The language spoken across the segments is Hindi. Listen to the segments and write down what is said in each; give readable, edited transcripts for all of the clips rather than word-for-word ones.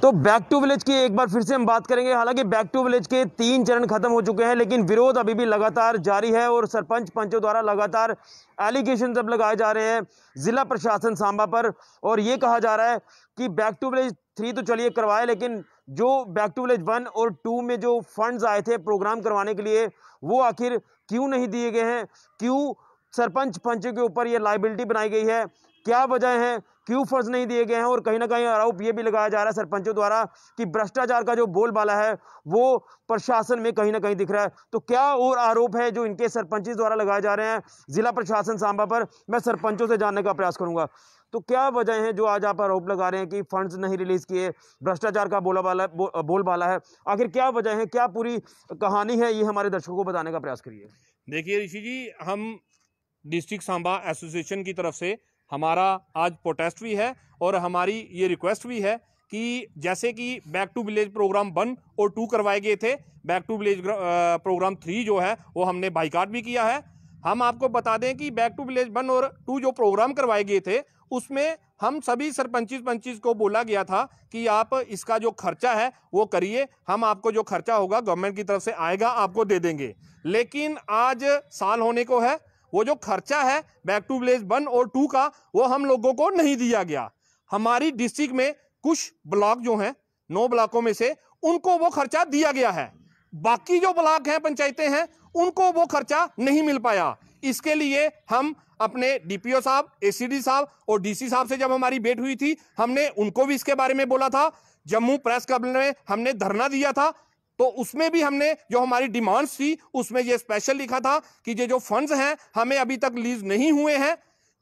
तो बैक टू विलेज की एक बार फिर से हम बात करेंगे। हालांकि बैक टू विलेज के 3 चरण खत्म हो चुके हैं, लेकिन विरोध अभी भी लगातार जारी है और सरपंच पंचों द्वारा लगातार एलिगेशन अब लगाए जा रहे हैं जिला प्रशासन सांबा पर। और ये कहा जा रहा है कि बैक टू विलेज 3 तो चलिए करवाए, लेकिन जो बैक टू विलेज 1 और 2 में जो फंड्स आए थे प्रोग्राम करवाने के लिए, वो आखिर क्यों नहीं दिए गए हैं? क्यों सरपंच पंचों के ऊपर ये लाइबिलिटी बनाई गई है? क्या वजह है, क्यों फंड्स नहीं दिए गए हैं? और कहीं ना कहीं आरोप ये भी लगाया जा रहा है सरपंचों द्वारा कि भ्रष्टाचार का जो बोलबाला है वो प्रशासन में कहीं ना कहीं दिख रहा है। तो क्या और आरोप है जो इनके सरपंच द्वारा लगाए जा रहे हैं जिला प्रशासन सांबा पर? मैं सरपंचों से जानने का प्रयास करूंगा। तो क्या वजह है जो आज आप आरोप लगा रहे हैं कि फंड्स नहीं रिलीज किए, भ्रष्टाचार का बोलबाला है? आखिर क्या वजह है, क्या पूरी कहानी है, ये हमारे दर्शकों को बताने का प्रयास करिए। देखिए ऋषि जी, हम डिस्ट्रिक्ट सांबा एसोसिएशन की तरफ से हमारा आज प्रोटेस्ट भी है और हमारी ये रिक्वेस्ट भी है कि जैसे कि बैक टू विलेज प्रोग्राम 1 और 2 करवाए गए थे, बैक टू विलेज प्रोग्राम 3 जो है वो हमने बाइकाट भी किया है। हम आपको बता दें कि बैक टू विलेज 1 और 2 जो प्रोग्राम करवाए गए थे उसमें हम सभी सरपंचिस पंचिस को बोला गया था कि आप इसका जो खर्चा है वो करिए, हम आपको जो खर्चा होगा गवर्नमेंट की तरफ से आएगा आपको दे देंगे। लेकिन आज साल होने को है, वो जो खर्चा है बैक टू विलेज 1 और 2 का वो हम लोगों को नहीं दिया गया। हमारी डिस्ट्रिक्ट में कुछ ब्लॉक जो हैं 9 ब्लॉकों में से उनको वो खर्चा दिया गया है, बाकी जो ब्लॉक हैं पंचायतें हैं उनको वो खर्चा नहीं मिल पाया। इसके लिए हम अपने डीपीओ साहब, एसीडी साहब और डीसी साहब से जब हमारी भेंट हुई थी हमने उनको भी इसके बारे में बोला था। जम्मू प्रेस क्लब में हमने धरना दिया था तो उसमें भी हमने जो हमारी डिमांड्स थी उसमें ये स्पेशल लिखा था कि ये जो फंड्स हैं हमें अभी तक रिलीज नहीं हुए हैं।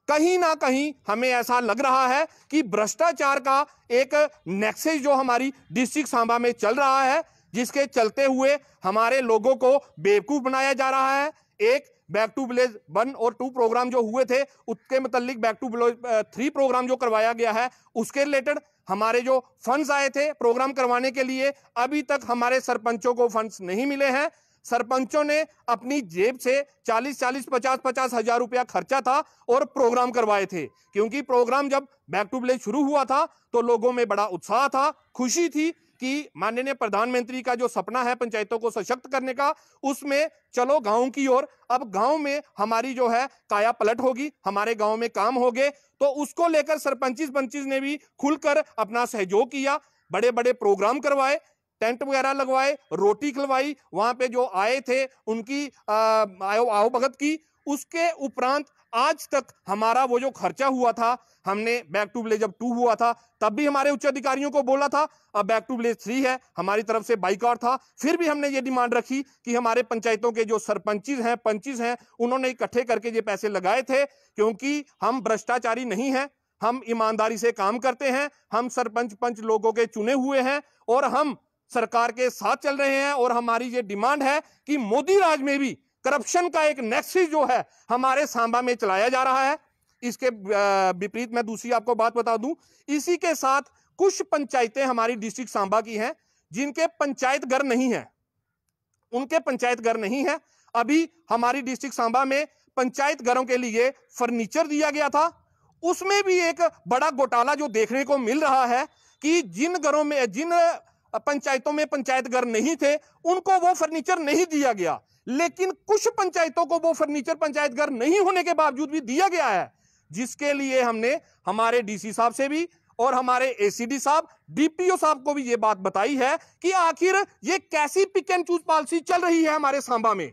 कहीं ना कहीं हमें ऐसा लग रहा है कि भ्रष्टाचार का एक नेक्सस जो हमारी डिस्ट्रिक्ट सांबा में चल रहा है, जिसके चलते हुए हमारे लोगों को बेवकूफ बनाया जा रहा है। एक बैक टू विलेज 1 और 2 प्रोग्राम जो हुए थे उसके मुतालिक बैक टू विलेज 3 प्रोग्राम जो करवाया गया है उसके रिलेटेड हमारे जो फंड्स आए थे प्रोग्राम करवाने के लिए अभी तक हमारे सरपंचों को फंड्स नहीं मिले हैं। सरपंचों ने अपनी जेब से 40-40, 50-50 हजार रुपया खर्चा था और प्रोग्राम करवाए थे, क्योंकि प्रोग्राम जब बैक टू विलेज शुरू हुआ था तो लोगों में बड़ा उत्साह था, खुशी थी कि माननीय प्रधानमंत्री का जो सपना है पंचायतों को सशक्त करने का, उसमें चलो गांव की ओर, अब गांव में हमारी जो है काया पलट होगी, हमारे गांव में काम होंगे। तो उसको लेकर सरपंचिस पंचिस ने भी खुलकर अपना सहयोग किया, बड़े बड़े प्रोग्राम करवाए, टेंट वगैरह लगवाए, रोटी खिलवाई, वहां पे जो आए थे उनकी आओ भगत की। उसके उपरांत आज तक हमारा वो जो खर्चा हुआ था, हमने बैक टू विलेज जब 2 हुआ था तब भी हमारे उच्च अधिकारियों को बोला था, अब बैक टू विलेज 3 है, हमारी तरफ से बाइकआउट था, फिर भी हमने ये डिमांड रखी कि हमारे पंचायतों के जो सरपंचिस हैं पंचिस हैं उन्होंने इकट्ठे करके ये पैसे लगाए थे, क्योंकि हम भ्रष्टाचारी नहीं हैं, हम ईमानदारी से काम करते हैं, हम सरपंच पंच लोगों के चुने हुए हैं और हम सरकार के साथ चल रहे हैं। और हमारी ये डिमांड है कि मोदी राज में भी करप्शन का एक नेक्सस जो है हमारे सांबा में चलाया जा रहा है। इसके विपरीत मैं दूसरी आपको बात बता दूं, इसी के साथ कुछ पंचायतें हमारी डिस्ट्रिक्ट सांबा की हैं जिनके पंचायत घर नहीं है, उनके पंचायत घर नहीं है। अभी हमारी डिस्ट्रिक्ट सांबा में पंचायत घरों के लिए फर्नीचर दिया गया था, उसमें भी एक बड़ा घोटाला जो देखने को मिल रहा है कि जिन घरों में, जिन पंचायतों में पंचायत घर नहीं थे उनको वो फर्नीचर नहीं दिया गया, लेकिन कुछ पंचायतों को वो फर्नीचर पंचायत घर नहीं होने के बावजूद भी दिया गया है, जिसके लिए हमने हमारे डीसी साहब से भी और हमारे एसीडी साहब, डीपीओ साहब को भी ये बात बताई है कि आखिर ये कैसी पिक एंड चूज पॉलिसी चल रही है हमारे सांबा में।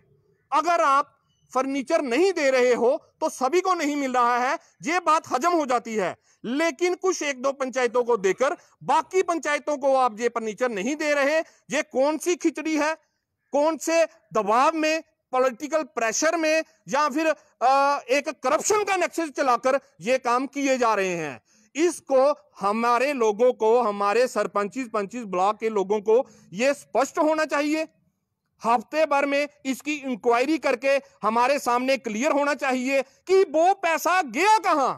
अगर आप फर्नीचर नहीं दे रहे हो तो सभी को नहीं मिल रहा है, ये बात हजम हो जाती है, लेकिन कुछ 1-2 पंचायतों को देकर बाकी पंचायतों को आप ये फर्नीचर नहीं दे रहे। ये कौन सी खिचड़ी है? कौन से दबाव में, पॉलिटिकल प्रेशर में, या फिर एक करप्शन का नेक्सस चलाकर ये काम किए जा रहे हैं? इसको हमारे लोगों को, हमारे सरपंचिस पंचिस ब्लॉक के लोगों को ये स्पष्ट होना चाहिए। हफ्ते भर में इसकी इंक्वायरी करके हमारे सामने क्लियर होना चाहिए कि वो पैसा गया कहां,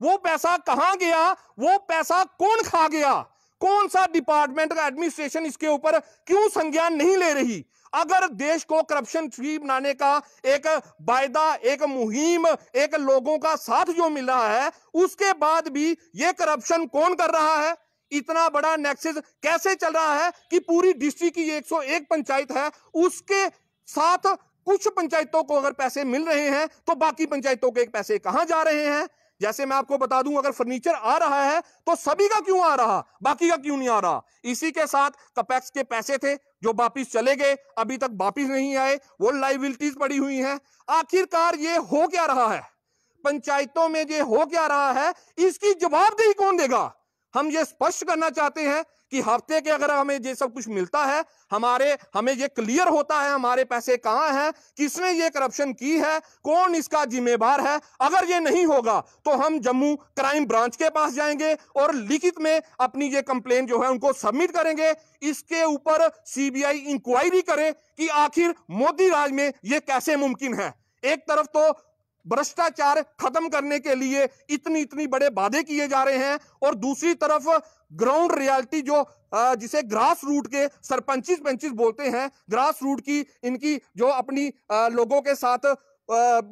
वो पैसा कहां गया, वो पैसा कौन खा गया, कौन सा डिपार्टमेंट का एडमिनिस्ट्रेशन इसके ऊपर क्यों संज्ञान नहीं ले रही। अगर देश को करप्शन फ्री बनाने का एक वायदा, एक मुहिम, एक लोगों का साथ जो मिल रहा है, उसके बाद भी ये करप्शन कौन कर रहा है? इतना बड़ा नेक्सस कैसे चल रहा है कि पूरी डिस्ट्रिक्ट की 101 पंचायत है, उसके साथ कुछ पंचायतों को अगर पैसे मिल रहे हैं तो बाकी पंचायतों के पैसे कहां जा रहे हैं। जैसे मैं आपको बता दूं, अगर फर्नीचर आ रहा है तो सभी का क्यों आ रहा, बाकी का क्यों नहीं आ रहा। इसी के साथ कपेक्स के पैसे थे जो वापिस चले गए, अभी तक वापिस नहीं आए, वो लाइबिलिटीज पड़ी हुई हैं। आखिरकार ये हो क्या रहा है, पंचायतों में ये हो क्या रहा है, इसकी जवाबदेही कौन देगा। हम ये स्पष्ट करना चाहते हैं कि हफ्ते के अगर हमें ये सब कुछ मिलता है, हमें ये क्लियर होता है हमारे पैसे कहां हैं, किसने ये करप्शन की है, कौन इसका जिम्मेदार है। अगर ये नहीं होगा तो हम जम्मू क्राइम ब्रांच के पास जाएंगे और लिखित में अपनी ये कंप्लेन जो है उनको सबमिट करेंगे। इसके ऊपर सीबीआई इंक्वायरी करे कि आखिर मोदी राज में ये कैसे मुमकिन है। एक तरफ तो भ्रष्टाचार खत्म करने के लिए इतनी बड़े वादे किए जा रहे हैं और दूसरी तरफ ग्राउंड रियलिटी जो जिसे ग्रास रूट के सरपंचिस पंचिस बोलते हैं, ग्रास रूट की इनकी जो अपनी लोगों के साथ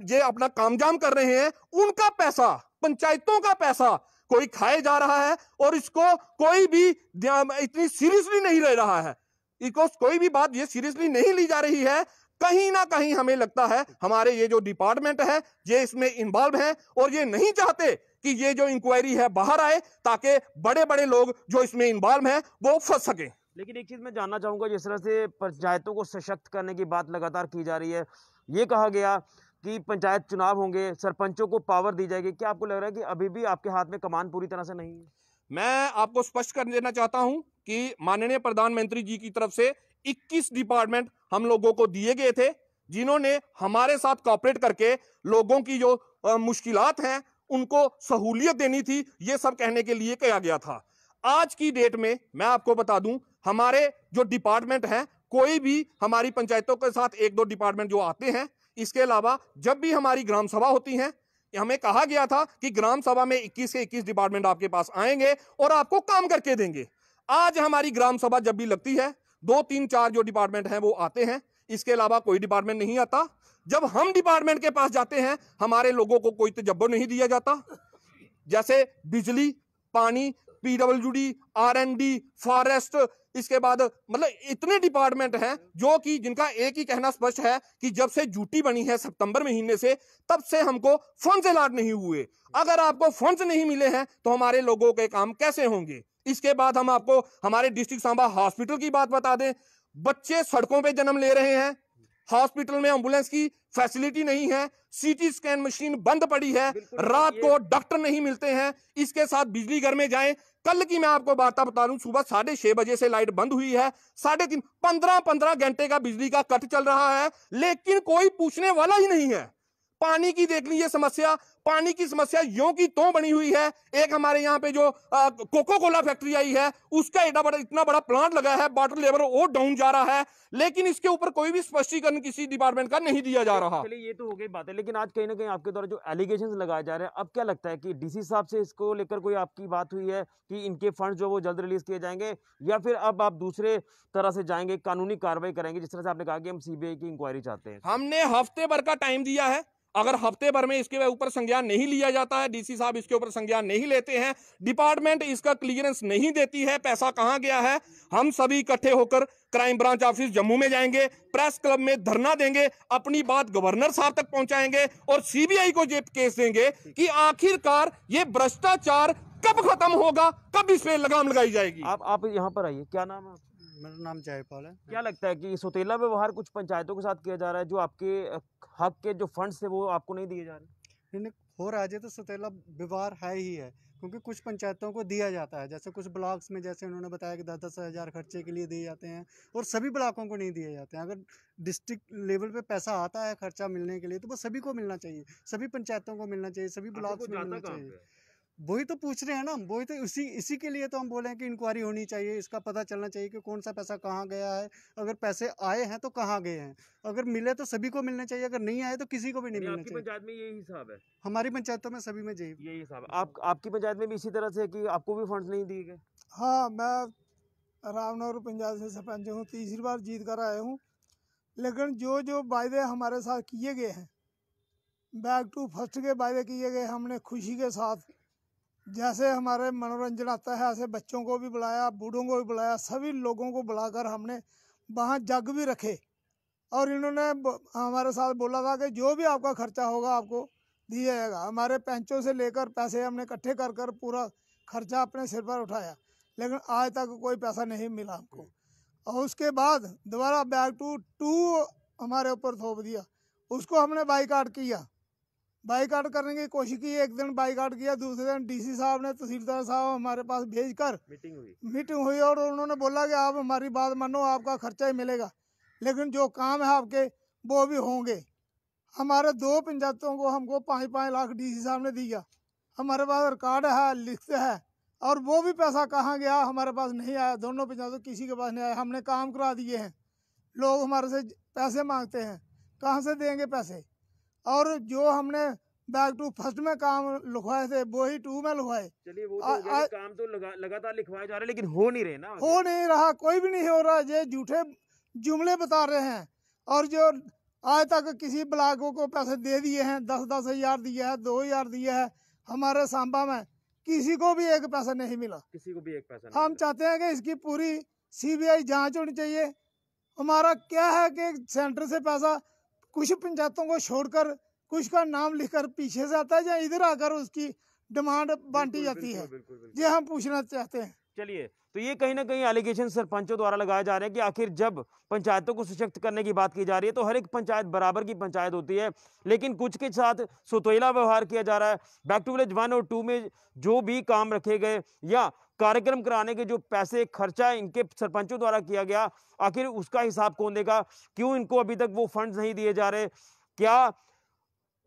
ये अपना कामजाम कर रहे हैं, उनका पैसा, पंचायतों का पैसा कोई खाए जा रहा है और इसको कोई भी इतनी सीरियसली नहीं ले रहा है, इसको कोई भी बात ये सीरियसली नहीं ली जा रही है। कहीं ना कहीं हमें लगता है हमारे ये जो डिपार्टमेंट है ये इसमें इन्वॉल्व है और ये नहीं चाहते कि ये जो इंक्वायरी है बाहर आए ताकि बड़े बड़े लोग जो इसमें इन्वॉल्व हैं वो फंस सके। लेकिन एक चीज मैं जानना चाहूंगा, जिस तरह से पंचायतों को सशक्त करने की बात लगातार की जा रही है, ये कहा गया कि पंचायत चुनाव होंगे, सरपंचों को पावर दी जाएगी, क्या आपको लग रहा है कि अभी भी आपके हाथ में कमान पूरी तरह से नहीं है? मैं आपको स्पष्ट कर देना चाहता हूं कि माननीय प्रधानमंत्री जी की तरफ से 21 डिपार्टमेंट हम लोगों को दिए गए थे, जिन्होंने हमारे साथ कॉपरेट करके लोगों की जो मुश्किलात हैं उनको सहूलियत देनी थी, ये सब कहने के लिए कहा गया था। आज की डेट में मैं आपको बता दूं, हमारे जो डिपार्टमेंट हैं, कोई भी हमारी पंचायतों के साथ एक दो डिपार्टमेंट जो आते हैं, इसके अलावा जब भी हमारी ग्राम सभा होती हैं, हमें कहा गया था कि ग्राम सभा में 21 से 21 डिपार्टमेंट आपके पास आएंगे और आपको काम करके देंगे। आज हमारी ग्राम सभा जब भी लगती है, 2 3 4 जो डिपार्टमेंट हैं वो आते हैं, इसके अलावा कोई डिपार्टमेंट नहीं आता। जब हम डिपार्टमेंट के पास जाते हैं, हमारे लोगों को कोई तजब्बो नहीं दिया जाता। जैसे बिजली, पानी, पीडब्ल्यूडी, आरएनडी, फॉरेस्ट, इसके बाद मतलब इतने डिपार्टमेंट हैं जो कि जिनका एक ही कहना स्पष्ट है कि जब से ड्यूटी बनी है सितंबर महीने से, तब से हमको फंड्स अलॉट नहीं हुए। अगर आपको फंड्स नहीं मिले हैं तो हमारे लोगों के काम कैसे होंगे। इसके बाद हम आपको हमारे डिस्ट्रिक्ट सांबा हॉस्पिटल की बात बता दें, बच्चे सड़कों पे जन्म ले रहे हैं, हॉस्पिटल में एम्बुलेंस की फैसिलिटी नहीं है, सीटी स्कैन मशीन बंद पड़ी है, रात को डॉक्टर नहीं मिलते हैं, इसके साथ बिजली घर में जाएं। कल की मैं आपको बात बता दूं, सुबह 6:30 बजे से लाइट बंद हुई है, 3:30 15 घंटे का बिजली का कट चल रहा है, लेकिन कोई पूछने वाला ही नहीं है। पानी की देख लीजिए समस्या, पानी की समस्या यूं की त्यों बनी हुई है। एक हमारे यहाँ पे जो कोको कोला फैक्ट्री आई है, उसका इतना बड़ा प्लांट लगा है, वाटर लेवल और डाउन जा रहा है, लेकिन इसके ऊपर कोई भी स्पष्टीकरण किसी डिपार्टमेंट का नहीं दिया जा रहा। चलिए ये तो हो गई बात है, लेकिन आज कहीं ना कहीं आपके द्वारा जो एलिगेशंस लगाए जा रहे हैं, अब क्या लगता है कि डीसी साहब से इसको लेकर कोई आपकी बात हुई है कि इनके फंड जो वो जल्द रिलीज किए जाएंगे, या फिर अब आप दूसरे तरह से जाएंगे, कानूनी कार्रवाई करेंगे, जिस तरह से आपने कहा कि हम सीबीआई की इंक्वायरी चाहते हैं? हमने हफ्ते भर का टाइम दिया है, अगर हफ्ते भर में इसके ऊपर संज्ञान नहीं लिया जाता है, डीसी साहब इसके ऊपर संज्ञान नहीं लेते हैं, डिपार्टमेंट इसका क्लियरेंस नहीं देती है, पैसा कहां गया है, हम सभी इकट्ठे होकर क्राइम ब्रांच ऑफिस जम्मू में जाएंगे, प्रेस क्लब में धरना देंगे, अपनी बात गवर्नर साहब तक पहुंचाएंगे और सीबीआई को ये केस देंगे कि आखिरकार ये भ्रष्टाचार कब खत्म होगा, कब इस पे लगाम लगाई जाएगी। आप यहाँ पर आइए, क्या नाम है? मेरा नाम जयपाल है। क्या लगता है कि सौतेला व्यवहार कुछ पंचायतों के साथ किया जा रहा है, जो आपके हक के जो फंड्स थे वो आपको नहीं दिए जा रहे? नहीं, हो रहा है तो सौतेला व्यवहार है ही है, क्योंकि कुछ पंचायतों को दिया जाता है, जैसे कुछ ब्लॉक्स में जैसे उन्होंने बताया कि 10-10 हज़ार खर्चे के लिए दिए जाते हैं, और सभी ब्लॉकों को नहीं दिए जाते हैं। अगर डिस्ट्रिक्ट लेवल पे पैसा आता है खर्चा मिलने के लिए, तो वो सभी को मिलना चाहिए, सभी पंचायतों को मिलना चाहिए, सभी ब्लॉक्स में मिलना चाहिए। वही तो पूछ रहे हैं ना, वही तो इसी के लिए तो हम बोले हैं कि इंक्वायरी होनी चाहिए, इसका पता चलना चाहिए कि कौन सा पैसा कहाँ गया है, अगर पैसे आए हैं तो कहाँ गए हैं, अगर मिले तो सभी को मिलने चाहिए, अगर नहीं आए तो किसी को भी नहीं मिलना चाहिए। पंचायत में यही हिसाब है? हमारी पंचायतों में सभी में यही हिसाब है। आपकी पंचायत में भी इसी तरह से कि आपको भी फंड्स नहीं दिए गए? हाँ, मैं रामनगर पंचायत से सरपंच हूँ, तीसरी बार जीत कर आया हूँ, लेकिन जो जो वायदे हमारे साथ किए गए हैं, बैक टू फर्स्ट के वायदे किए गए, हमने खुशी के साथ जैसे हमारे मनोरंजन आता है ऐसे बच्चों को भी बुलाया, बूढ़ों को भी बुलाया, सभी लोगों को बुलाकर हमने वहाँ जग भी रखे। और इन्होंने हमारे साथ बोला था कि जो भी आपका खर्चा होगा आपको दिया जाएगा। हमारे पैंचों से लेकर पैसे हमने इकट्ठे कर कर पूरा खर्चा अपने सिर पर उठाया, लेकिन आज तक कोई पैसा नहीं मिला हमको। और उसके बाद दोबारा बैक टू हमारे ऊपर थोप दिया। उसको हमने बाईकाट किया, बाईकाट करने की कोशिश की। एक दिन बाईकाट किया, दूसरे दिन डीसी साहब ने, तहसीलदार साहब हमारे पास भेजकर मीटिंग हुई और उन्होंने बोला कि आप हमारी बात मानो, आपका खर्चा ही मिलेगा, लेकिन जो काम है आपके वो भी होंगे। हमारे 2 पंचायतों को हमको 5-5 लाख डीसी साहब ने दिया। हमारे पास रिकॉर्ड है, लिखते हैं, और वो भी पैसा कहाँ गया हमारे पास नहीं आया। दोनों पंचायतों किसी के पास नहीं आया। हमने काम करा दिए हैं, लोग हमारे से पैसे मांगते हैं, कहाँ से देंगे पैसे। और जो हमने बैक टू फर्स्ट में काम लिखवाए थे वही 2 में लिखवाए। चलिए वो तो हो गया, काम तो लगातार लिखवाए जा रहे हैं लेकिन हो नहीं रहे ना, हो नहीं रहा, कोई भी नहीं हो रहा। ये झूठे जुमले बता रहे हैं। और जो आज तक किसी ब्लॉकों को पैसे दे दिए हैं, 10-10 हज़ार दिया है, 2 हज़ार दिया है, हमारे सांबा में किसी को भी एक पैसा नहीं मिला, किसी को भी एक पैसा नहीं हम चाहते हैं कि इसकी पूरी CBI जांच होनी चाहिए। हमारा क्या है कि सेंटर से पैसा कुछ पंचायतों को छोड़कर कुछ का नाम लिखकर पीछे से आता है, या इधर आकर उसकी डिमांड बांटी जाती है। ये हम पूछना चाहते हैं। चलिए, तो ये कहीं ना कहीं एलिगेशन सरपंचों द्वारा लगाए जा रहे हैं कि आखिर जब पंचायतों को सशक्त करने की बात की जा रही है तो हर एक पंचायत बराबर की पंचायत होती है, लेकिन कुछ के साथ सुतोइला व्यवहार किया जा रहा है। बैक टू विलेज 1 और 2 में जो भी काम रखे गए या कार्यक्रम कराने के जो पैसे खर्चा इनके सरपंचों द्वारा किया गया, आखिर उसका हिसाब कौन देगा? क्यों इनको अभी तक वो फंड्स नहीं दिए जा रहे? क्या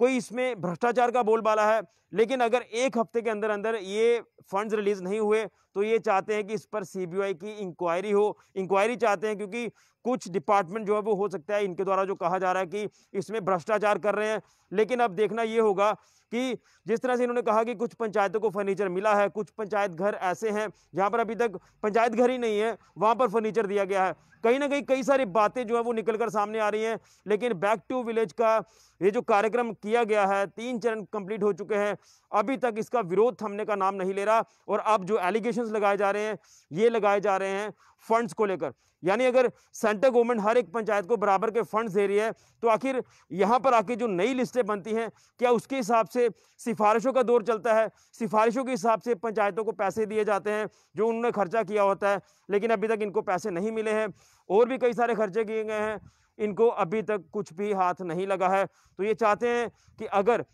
कोई इसमें भ्रष्टाचार का बोलबाला है? लेकिन अगर 1 हफ्ते के अंदर अंदर ये फंड्स रिलीज नहीं हुए तो ये चाहते हैं कि इस पर CBI की इंक्वायरी हो। इंक्वायरी चाहते हैं क्योंकि कुछ डिपार्टमेंट जो है वो हो सकता है इनके द्वारा जो कहा जा रहा है कि इसमें भ्रष्टाचार कर रहे हैं। लेकिन अब देखना ये होगा कि जिस तरह से इन्होंने कहा कि कुछ पंचायतों को फर्नीचर मिला है, कुछ पंचायत घर ऐसे हैं जहां पर अभी तक पंचायत घर ही नहीं है, वहां पर फर्नीचर दिया गया है। कहीं ना कहीं कई सारी बातें जो है वो निकलकर सामने आ रही हैं। लेकिन बैक टू विलेज का ये जो कार्यक्रम किया गया है, 3 चरण कंप्लीट हो चुके हैं, अभी तक इसका विरोध थमने का नाम नहीं ले रहा। और अब जो एलिगेशंस लगाए जा रहे हैं ये लगाए जा रहे हैं फंड्स को लेकर। यानी अगर सेंट्रल गवर्नमेंट हर एक पंचायत को बराबर के फंड्स दे रही है तो आखिर यहाँ पर आके जो नई लिस्टें बनती हैं क्या उसके हिसाब से सिफारिशों का दौर चलता है? सिफारिशों के हिसाब से पंचायतों को पैसे दिए जाते हैं जो उन्होंने खर्चा किया होता है, लेकिन अभी तक इनको पैसे नहीं मिले हैं। और भी कई सारे खर्चे किए गए हैं, इनको अभी तक कुछ भी हाथ नहीं लगा है। तो ये चाहते हैं कि अगर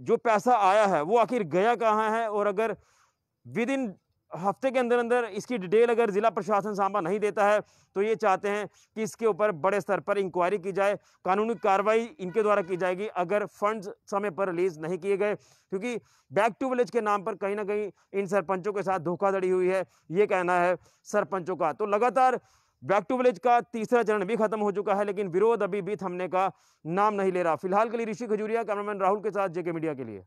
जो पैसा आया है वो आखिर गया कहाँ है, और अगर विद इन हफ्ते के अंदर अंदर इसकी डिटेल अगर जिला प्रशासन सांबा नहीं देता है तो ये चाहते हैं कि इसके ऊपर बड़े स्तर पर इंक्वायरी की जाए, कानूनी कार्रवाई इनके द्वारा की जाएगी अगर फंड्स समय पर रिलीज नहीं किए गए। क्योंकि बैक टू विलेज के नाम पर कहीं ना कहीं इन सरपंचों के साथ धोखाधड़ी हुई है, ये कहना है सरपंचों का। तो लगातार बैक टू विलेज का 3रा चरण भी खत्म हो चुका है, लेकिन विरोध अभी भी थमने का नाम नहीं ले रहा। फिलहाल के लिए ऋषि खजूरिया, कैमरामैन राहुल के साथ JK मीडिया के लिए।